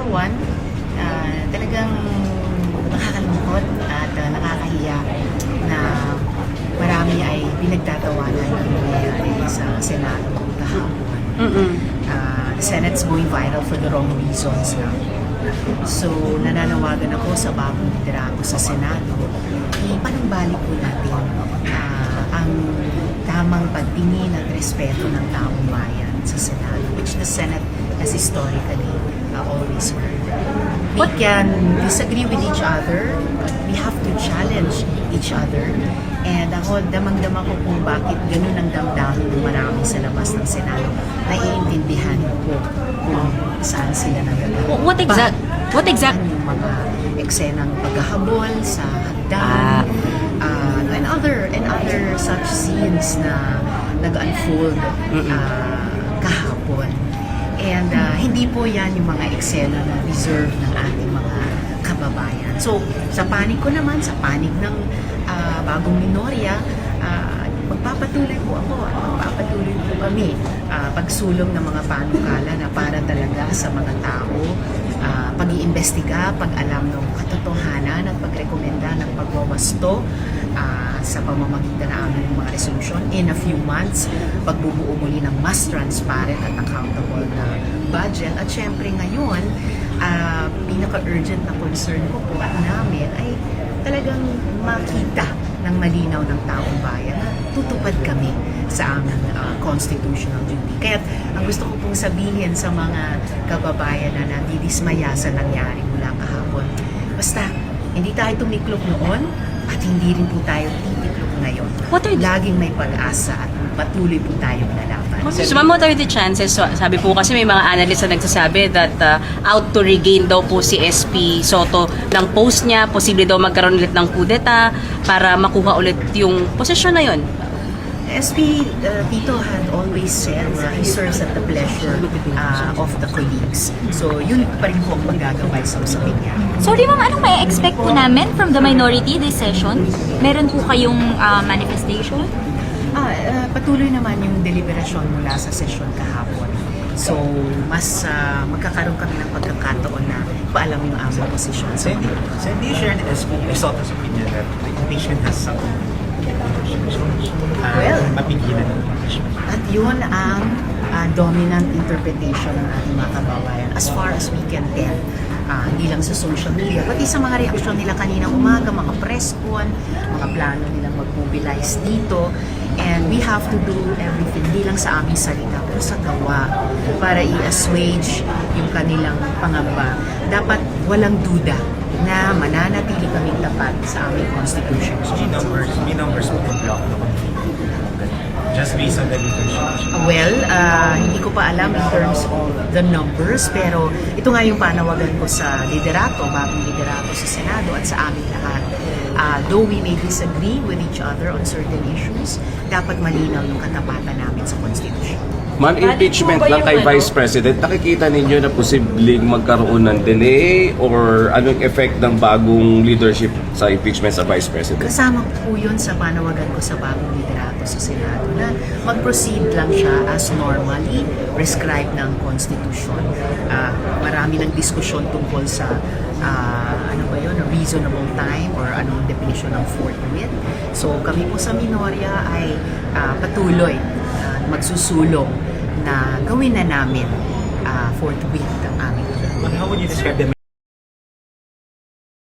katawan, talagang nakakalungkot at nakakahiya na marami ay pinagtatawanan ng nangyayari sa Senado kahapon. The Senate's going viral for the wrong reasons na. So, nananawagan ako sa bagong liderato sa Senado, ipanumbalik po natin ang tamang pagtingin at respeto ng taong bayan sa Senado, which the Senate has historically always earned. We can disagree with each other, but we have to challenge each other. And ako, damang-dama ko kung bakit ganun ang damdamin ng marami sa labas ng Senado. Naiintindihan ko kung saan sila nagagawa. What exact? Yung mga eksenang paghahabol sa hagdan, and other such scenes na nag-unfold kahapon. And hindi po yan yung mga eksena na deserve ng ating mga kababayan. So, sa panig ko naman, sa panig ng bagong minorya, magpapatuloy po ako at magpapatuloy po kami pagsulong ng mga panukala na para talaga sa mga tao, pag-iimbestiga, pag-alam ng katotohanan at pagrekomenda ng pagwawasto sa pamamagitan ng aming mga resolusyon. In a few months, pagbubuo muli ng mas transparent at accountable na budget. At syempre ngayon, pinaka-urgent na concern ko po namin ay talagang makita ng malinaw ng taong bayan na tutupad kami sa aming constitutional duty. Kaya ang gusto ko pong sabihin sa mga kababayan na nandidismaya sa nangyari mula kahapon, basta hindi tayo tumiklop noon at hindi rin po tayo titiklop ngayon. Laging may pag-asa at patuloy po tayong lalaban. So, ma'am, what are the chances? So, sabi po kasi may mga analysts na nagsasabi that out to regain daw po si SP Soto ng post niya, posible daw magkaroon ulit ng kudeta para makuha ulit yung posisyon na yon. SP Tito had always said he serves at the pleasure of the colleagues. So, yun pa rin po ang magagaway sa usapin niya. Sorry ma'am, anong may expect po namin from the minority this session? Meron po kayong manifestation? Patuloy naman yung deliberasyon mula sa session kahapon. So, mas magkakaroon kami ng pagkakataon na paalam yung aming posisyon. So, do you share the SP Soto's opinion that the impeachment has some mapigilan ng impeachment? At yun ang dominant interpretation ng ating mga kababayan as far as we can tell. Hindi lang sa social media, pati sa mga reaksyon nila kaninang umaga, mga press con, mga plano nilang mag-mobilize dito. And we have to do everything, hindi lang sa aming salita, pero sa gawa, para i-assuage yung kanilang pangamba. Dapat walang duda na mananatili kaming tapat sa aming constitution. May numbers mo yung block naman. Just based on the leadership? Well, hindi ko pa alam in terms of the numbers, pero ito nga yung panawagan ko sa liderato, bagong liderato sa Senado at sa aming lahat. Though we may disagree with each other on certain issues, dapat malinaw yung katapatan namin sa Constitution. Ma'am, impeachment lang kay Vice President, nakikita ninyo na posibleng magkaroon ng delay or anong effect ng bagong leadership sa impeachment sa Vice President? Kasama po yun sa panawagan ko sa bagong liderato sa Senado na mag-proceed lang siya as normally prescribed ng Constitution. Marami ng diskusyon tungkol sa ano ba yun, a reasonable time or anong definition ng forthwith. So kami po sa minorya ay patuloy magsusulong na gawin na namin forthwith ang aming. How would you describe the